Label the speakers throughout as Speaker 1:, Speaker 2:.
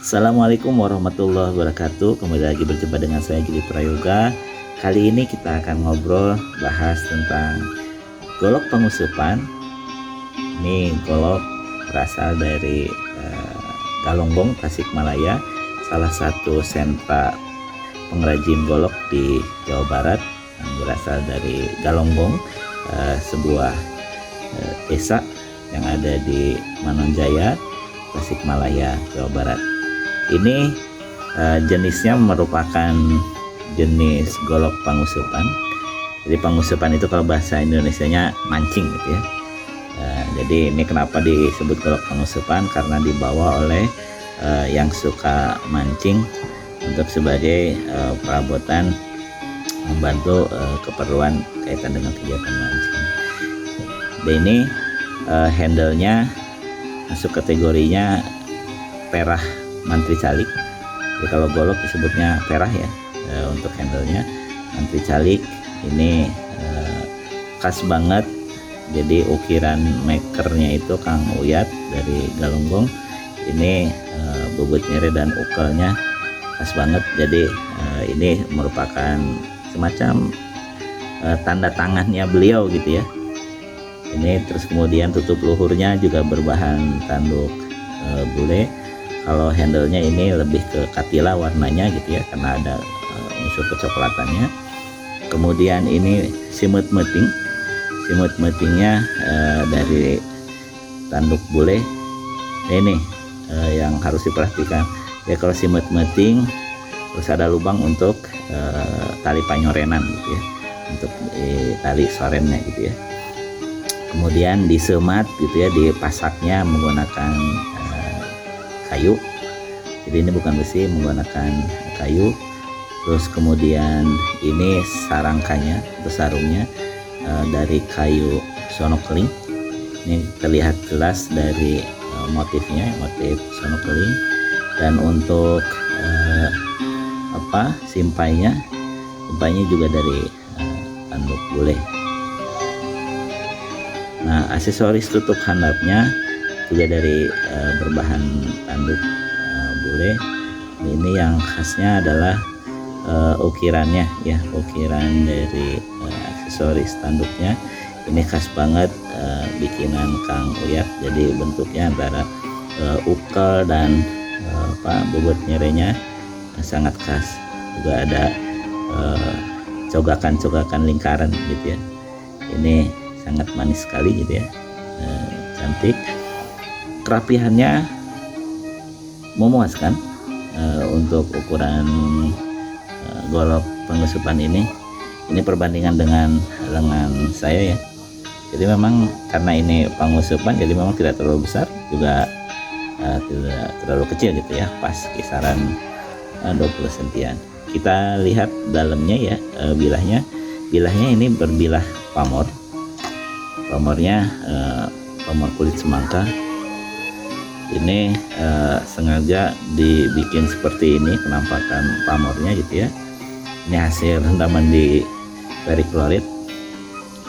Speaker 1: Assalamualaikum warahmatullahi wabarakatuh. Kembali lagi berjumpa dengan saya Gili Prayoga. Kali ini kita akan ngobrol bahas tentang golok pengusupan. Ini golok berasal dari Galonggong, Tasikmalaya, salah satu sentra pengrajin golok di Jawa Barat yang berasal dari Galonggong, sebuah desa yang ada di Manonjaya, Tasikmalaya, Jawa Barat. Ini jenisnya merupakan jenis golok pangusupan. Jadi pangusupan itu kalau bahasa Indonesianya mancing gitu ya. Jadi ini kenapa disebut golok pangusupan, karena dibawa oleh yang suka mancing untuk sebagai perabotan membantu keperluan kaitan dengan kegiatan mancing. Dan ini handle-nya masuk kategorinya perah mantri calik. Jadi kalau golok disebutnya perah ya, untuk handle-nya. Mantri calik ini khas banget. Jadi ukiran makernya itu Kang Uyat dari Galonggong. Ini bobot nyere dan ukelnya khas banget. Jadi ini merupakan semacam tanda tangannya beliau gitu ya. Ini terus kemudian tutup luhurnya juga berbahan tanduk bule. Kalau handle-nya ini lebih ke katila warnanya gitu ya, karena ada unsur kecoklatannya. Kemudian ini simut meting. Simut metingnya dari tanduk bule. Ini yang harus diperhatikan. Ya, kalau simut meting terus ada lubang untuk tali panyorenan gitu ya, untuk tali sorennya gitu ya. Kemudian disemat gitu ya, dipasaknya menggunakan kayu. Jadi ini bukan besi, menggunakan kayu. Terus kemudian ini sarangkanya atau sarungnya dari kayu sonokeling. Ini terlihat jelas dari motifnya, motif sonokeling. Dan untuk simpainya juga dari tanduk bule. Nah, aksesoris tutup handapnya juga dari berbahan tanduk bule. Ini yang khasnya adalah ukirannya ya, ukiran dari aksesoris tanduknya ini khas banget, bikinan Kang Uyat. Jadi bentuknya antara ukel dan bobot nyerenya sangat khas. Juga ada cogakan-cogakan lingkaran gitu ya. Ini sangat manis sekali gitu ya, cantik. Kerapihannya memuaskan untuk ukuran golok pengusupan ini. Ini perbandingan dengan lengan saya ya. Jadi memang karena ini pengusupan, jadi memang tidak terlalu besar, juga tidak terlalu kecil gitu ya, pas kisaran 20 sentian. Kita lihat dalamnya ya, bilahnya ini berbilah pamor. Pamornya pamor kulit semangka. Ini sengaja dibikin seperti ini penampakan pamornya gitu ya. Ini hasil rendaman di periklorit,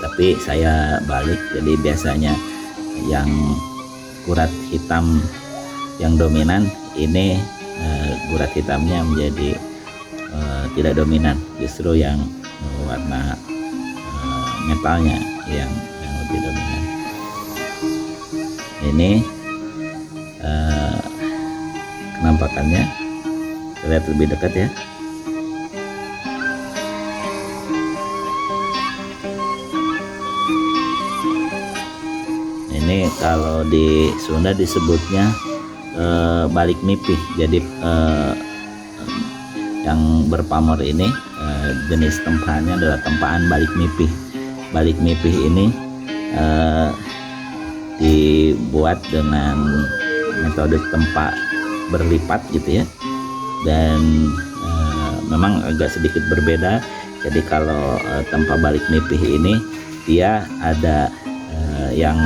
Speaker 1: tapi saya balik. Jadi biasanya yang gurat hitam yang dominan, ini gurat hitamnya menjadi tidak dominan, justru yang warna metalnya yang lebih dominan. Ini penampakannya, kita lihat lebih dekat ya. Ini kalau di Sunda disebutnya balik mipih. Jadi yang berpamor ini jenis tempaannya adalah tempaan balik mipih. Balik mipih ini dibuat dengan metode tempa berlipat gitu ya, dan memang agak sedikit berbeda. Jadi kalau tempa balik mipih ini dia ada yang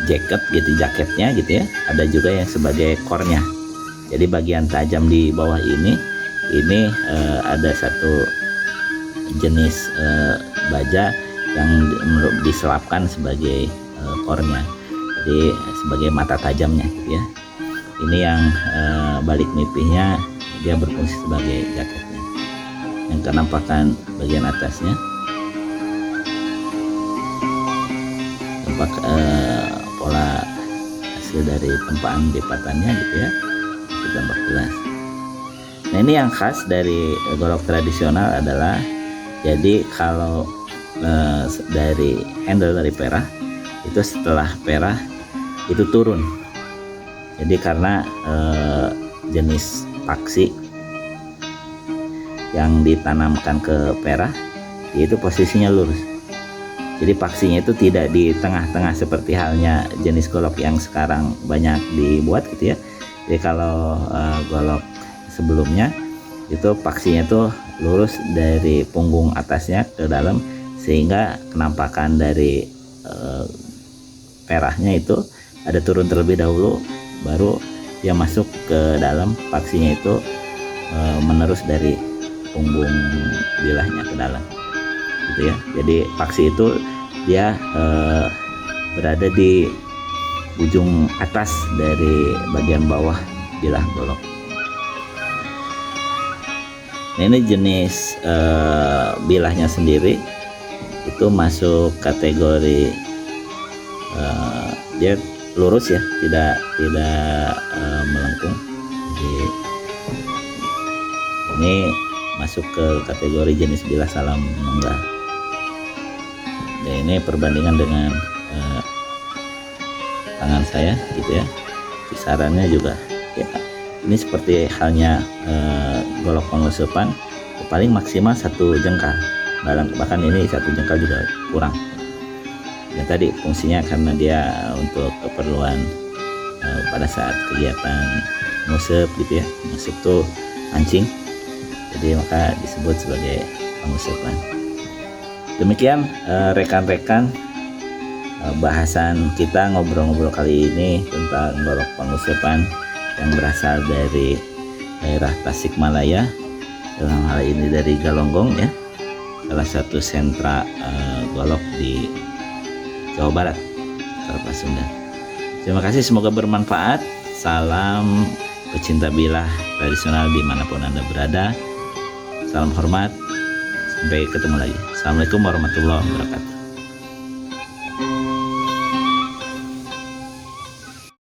Speaker 1: jaket gitu, jaketnya gitu ya, ada juga yang sebagai core-nya. Jadi bagian tajam di bawah ini ada satu jenis baja yang diselapkan sebagai core-nya, jadi sebagai mata tajamnya gitu ya. Ini yang balik mipihnya dia berfungsi sebagai jaketnya. Yang kenampakan bagian atasnya tampak pola hasil dari tempaan lipatannya gitu ya, itu tampak jelas. Nah, ini yang khas dari golok tradisional adalah, jadi kalau dari handle dari perah itu setelah perah itu turun. Jadi karena jenis paksi yang ditanamkan ke perah itu posisinya lurus. Jadi paksinya itu tidak di tengah-tengah seperti halnya jenis golok yang sekarang banyak dibuat gitu ya. Jadi kalau golok sebelumnya itu paksinya tuh lurus dari punggung atasnya ke dalam, sehingga kenampakan dari perahnya itu ada turun terlebih dahulu, baru dia masuk ke dalam, paksinya itu menerus dari punggung bilahnya ke dalam gitu ya. Jadi paksi itu dia berada di ujung atas dari bagian bawah bilah golok. Nah, ini jenis bilahnya sendiri itu masuk kategori dia lurus ya, tidak melengkung. Jadi ini masuk ke kategori jenis bilah salam menunggal. Dan ini perbandingan dengan tangan saya gitu ya, kisarannya juga ya, ini seperti halnya golok pengusupan paling maksimal 1 jengkal, bahkan ini 1 jengkal juga kurang. Dan tadi fungsinya karena dia untuk keperluan pada saat kegiatan ngusep gitu ya, ngusep tuh mancing, jadi maka disebut sebagai pengusupan. Demikian rekan-rekan bahasan kita ngobrol-ngobrol kali ini tentang golok pengusupan yang berasal dari daerah Tasikmalaya, dalam hal ini dari Galonggong ya, salah satu sentra golok di Jawa Barat, Pasundan. Terima kasih, semoga bermanfaat. Salam pecinta bilah tradisional dimanapun Anda berada. Salam hormat, sampai ketemu lagi. Assalamualaikum warahmatullahi wabarakatuh.